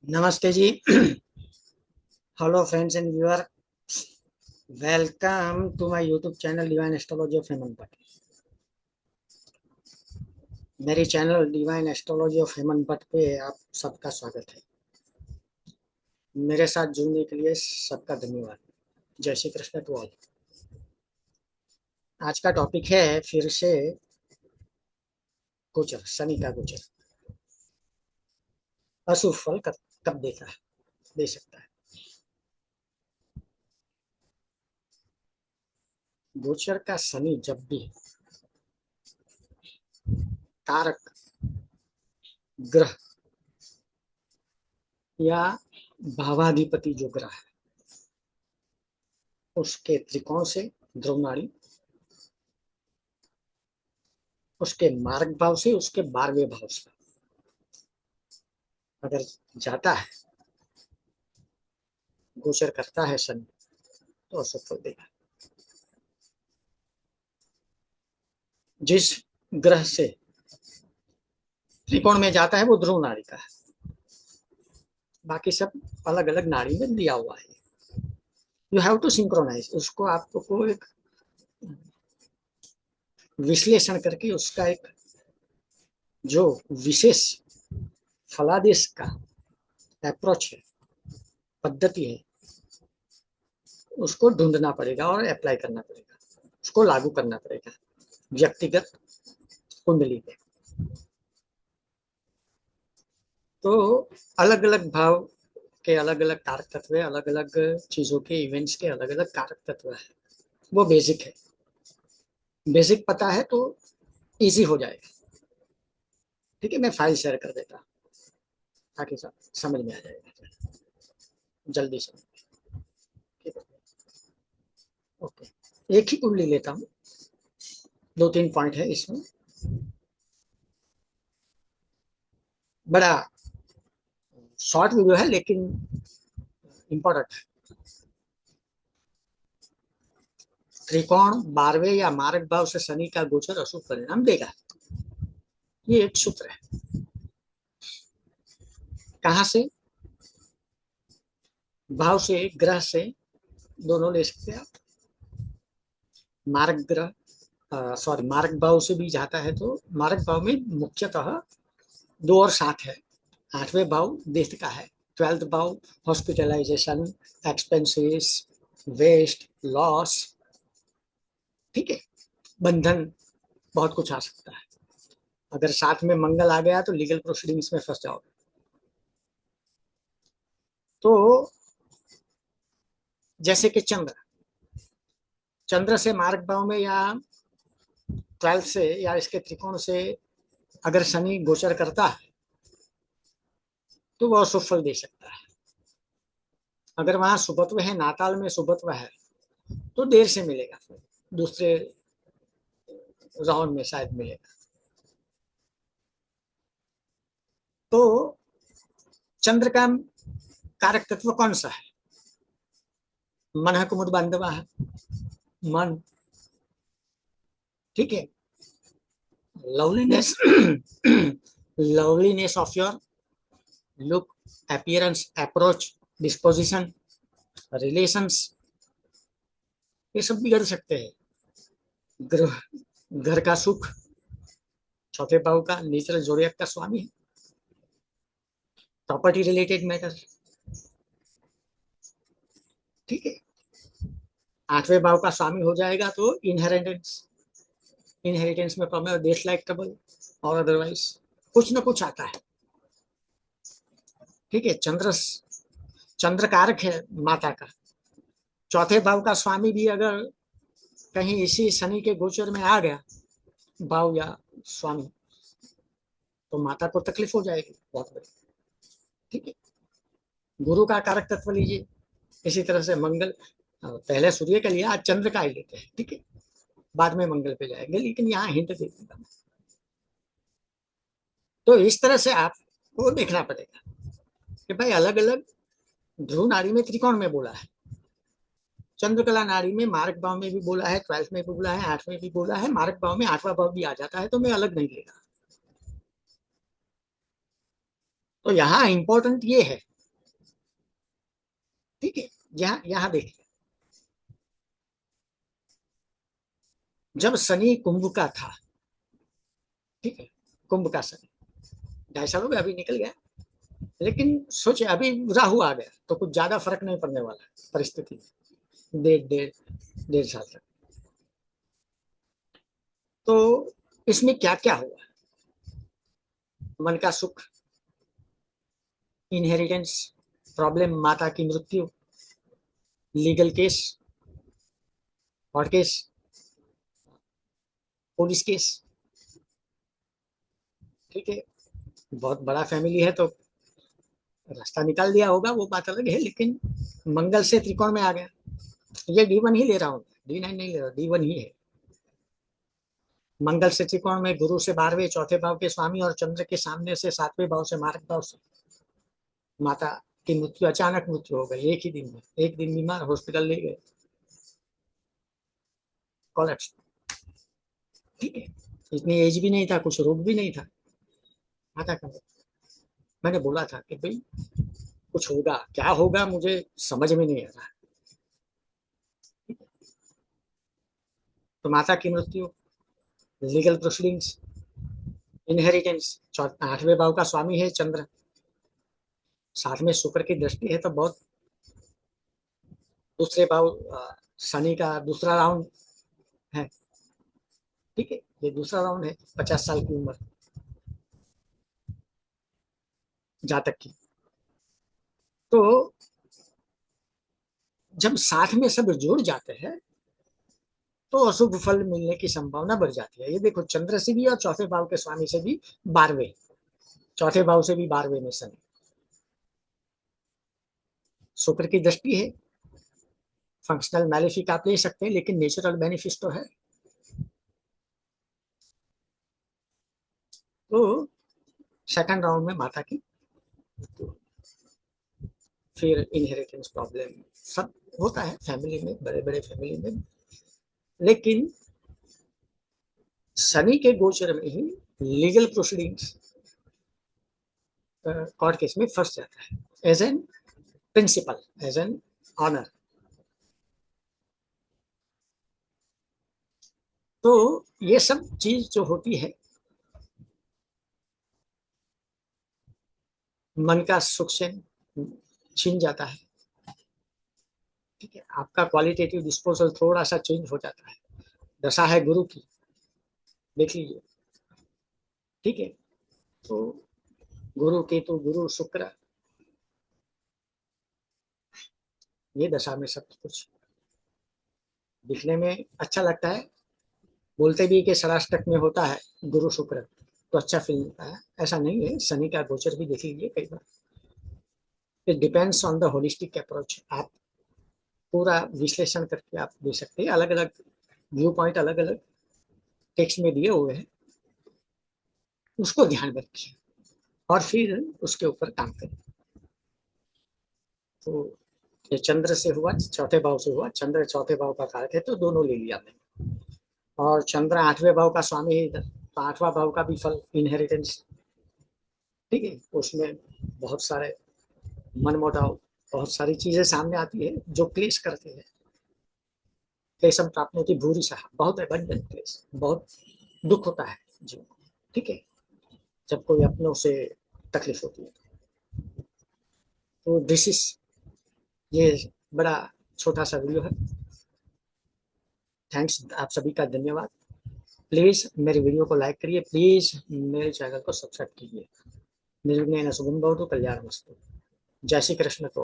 नमस्ते ji. Hello friends and viewer, welcome to my YouTube channel divine astrology of Heman Bhatt. मेरे channel divine astrology of Heman Bhatt पे आप सबका स्वागत है। मेरे साथ जुड़ने के लिए सबका धन्यवाद। जय श्री कृष्ण टू ऑल। आज का टॉपिक है फिर से गोचर, शनि का गोचर अशुभ फल कब कब देता है, दे सकता है। गोचर का शनि जब भी कारक ग्रह या भावाधिपति जो ग्रह है उसके त्रिकोण से, ध्रुव नाड़ी, उसके मार्ग भाव से, उसके 12वें भाव से अगर जाता है, गोचर करता है शनि, तो असफल देगा। जिस ग्रह से त्रिकोण में जाता है वो ध्रुव नाड़ी का है, बाकी सब अलग अलग नाड़ी में दिया हुआ है। यू हैव टू सिंक्रोनाइज उसको, आपको एक विश्लेषण करके उसका एक जो विशेष फलादेश का अप्रोच है, पद्धति है, उसको ढूंढना पड़ेगा और अप्लाई करना पड़ेगा, उसको लागू करना पड़ेगा व्यक्तिगत कुंडली पे। तो अलग अलग भाव के अलग अलग कारक तत्व है, अलग अलग चीजों के इवेंट्स के अलग अलग कारक तत्व है। वो बेसिक है, बेसिक पता है तो इजी हो जाएगा। ठीक है, मैं फाइल शेयर कर देता हूँ ताकि सब समझ में आ जाएगा जल्दी से। ठीक है, ओके। एक ही कुंडली लेता हूँ, दो तीन पॉइंट है इसमें, बड़ा शॉर्ट वीडियो है लेकिन इंपॉर्टेंट है। त्रिकोण 12वें या मार्ग भाव से शनि का गोचर अशुभ परिणाम देगा, ये एक सूत्र है। कहां से? भाव से, ग्रह से, दोनों ले सकते हैं आप। मार्ग ग्रह, सॉरी, मार्ग भाव से भी जाता है तो मार्ग भाव में मुख्यतः 2 और 7 है। 8वें भाव देश का है, 12th भाव हॉस्पिटलाइजेशन, एक्सपेंसेस, वेस्ट, लॉस, ठीक है, बंधन, बहुत कुछ आ सकता है। अगर साथ में मंगल आ गया तो लीगल प्रोसीडिंग्स में फंस जाओगे। तो जैसे कि चंद्र, चंद्र से मार्ग भाव में या 12th से या इसके त्रिकोण से अगर शनि गोचर करता है तो वह शुभ फल दे सकता है। अगर वहां शुभत्व है, नाताल में शुभत्व है, तो देर से मिलेगा, दूसरे राउंड में शायद मिलेगा। तो चंद्र का कारक तत्व कौन सा है? मन कुमुद बांधवा है, मन, ठीक है। Loveliness loveliness of your look, appearance, approach, disposition, relations, ये सब बिगड़ सकते हैं। ग्रह, घर का सुख, चौथे भाव का नेचुरल जोड़ियक का स्वामी है। प्रॉपर्टी रिलेटेड मैटर, ठीक है। 8वें भाव का स्वामी हो जाएगा तो इनहेरिटेंस, इनहेरिटेंस में प्रॉब्लम, देश लाइक ट्रबल और अदरवाइज कुछ ना कुछ आता है। ठीक है, चंद्र, चंद्र कारक है माता का। चौथे भाव का स्वामी भी अगर कहीं इसी शनि के गोचर में आ गया, भाव या स्वामी, तो माता को तकलीफ हो जाएगी बहुत बड़ी। ठीक है, गुरु का कारक तत्व लीजिए, इसी तरह से मंगल, पहले सूर्य का लिया, आज चंद्र का ही लेते हैं, ठीक है, बाद में मंगल पे जाएंगे, लेकिन यहाँ हिंट दे दूंगा। तो इस तरह से आपको देखना पड़ेगा कि भाई अलग अलग ध्रुव नाड़ी में त्रिकोण में बोला है, चंद्रकला नाड़ी में मार्ग भाव में भी बोला है, 12th में भी बोला है, 8 में भी बोला है, मार्ग भाव में 8वां भाव भी आ जाता है, तो मैं अलग नहीं लेगा। तो यहाँ इंपॉर्टेंट ये है यहाँ यहाँ देखिए, जब शनि कुंभ का था, ठीक है, कुंभ का शनि 2.5 साल हो गया, अभी निकल गया, लेकिन सोचे अभी राहु आ गया तो कुछ ज्यादा फर्क नहीं पड़ने वाला है परिस्थिति में, 1.5 साल तक। तो इसमें क्या क्या हुआ? मन का सुख, इनहेरिटेंस प्रॉब्लम, माता की मृत्यु, legal case, court case, police case, ठीक है। बहुत बड़ा फैमिली है तो रास्ता निकाल दिया होगा, वो बात अलग है, लेकिन मंगल से त्रिकोण में आ गया। ये D1 ही ले रहा हूँ, D9 नहीं ले रहा, D1 ही है। मंगल से त्रिकोण में, गुरु से 12वें चौथे भाव के स्वामी, और चंद्र के सामने से 7वें भाव से, मारक भाव से माता की मृत्यु, अचानक मृत्यु हो गई एक ही दिन में। एक दिन बीमार, हॉस्पिटल ले गए, कोलैप्स, ठीक है। इतनी एज भी नहीं था, कुछ रोग भी नहीं था, माता का। मैंने बोला था कि भाई कुछ होगा, क्या होगा मुझे समझ में नहीं आ रहा। तो माता की मृत्यु, लीगल प्रोसीडिंग्स, इनहेरिटेंस, 8वें भाव का स्वामी है चंद्र, साथ में शुक्र की दृष्टि है, तो बहुत, दूसरे भाव शनि का दूसरा राउंड है, ठीक है, ये दूसरा राउंड है, 50 साल की उम्र जातक की। तो जब साथ में सब जुड़ जाते हैं तो अशुभ फल मिलने की संभावना बढ़ जाती है। ये देखो, चंद्र से भी और चौथे भाव के स्वामी से भी 12वें, चौथे भाव से भी 12वें में शनि, शुक्र की दृष्टि है। फंक्शनल मैलिफिक आप ले सकते हैं, लेकिन नेचुरल बेनिफिट तो है। तो सेकंड राउंड में माता की, फिर इनहेरिटेंस प्रॉब्लम, सब होता है फैमिली में, बड़े बड़े फैमिली में। लेकिन शनि के गोचर में ही लीगल प्रोसीडिंग्स, कोर्ट केस में फंस जाता है, as an principle, as an honour. तो ये सब चीज जो होती है, मन का सुख से छीन जाता है, ठीक है। आपका क्वालिटेटिव डिस्पोजल थोड़ा सा चेंज हो जाता है। दशा है गुरु की, देख लीजिए, ठीक है। तो गुरु केतु, गुरु शुक्र, ये दशा में सब कुछ दिखने में अच्छा लगता है। बोलते भी कि षडाष्टक में होता है गुरु शुक्र तो अच्छा फील मिलता है, ऐसा नहीं है। शनि का गोचर भी देख लीजिए कई बार। It depends on the holistic approach. आप पूरा विश्लेषण करके आप दे सकते हैं, अलग अलग व्यू पॉइंट अलग अलग टेक्स्ट में दिए हुए हैं, उसको ध्यान में रखिए और फिर उसके ऊपर काम करें। तो ये चंद्र से हुआ, चौथे भाव से हुआ, चंद्र चौथे भाव का कारक है तो दोनों ले लिया मैंने। और चंद्र 8वें भाव का स्वामी है इधर, तो 8वां भाव का भी फल इनहेरिटेंस, ठीक है। उसमें बहुत सारे मनमुटाव, बहुत सारी चीजें सामने आती है जो क्लेश करते हैं। क्लेशम प्राप्त होती भूरी सहा, बहुत एबंडेंट क्लेश, बहुत दुख होता है जीवन को, ठीक है, जब कोई अपनों से तकलीफ होती है। तो दिस इज, ये बड़ा छोटा सा वीडियो है। थैंक्स, आप सभी का धन्यवाद। प्लीज मेरे वीडियो को लाइक करिए, प्लीज मेरे चैनल को सब्सक्राइब कीजिए। निर्विघ्नेन शुभम भवतु, कल्याणमस्तु। जय श्री कृष्ण। तो